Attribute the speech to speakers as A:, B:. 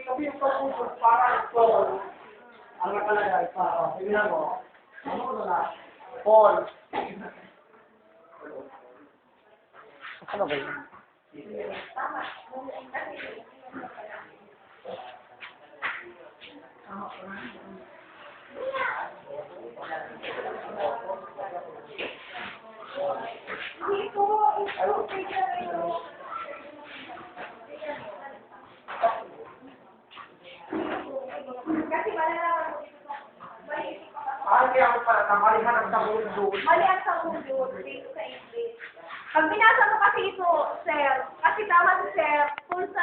A: Sabi yung pagpusos para ito. Ang nakalagay pa. Tingnan mo. Ano ko na? Paul. Ano ba yun? Mali ako pala, malihan ang sabundod.
B: Mali ang sabundod dito sa English. Pag binasa mo kasi ito, sir, kasi tama si sir, kung sa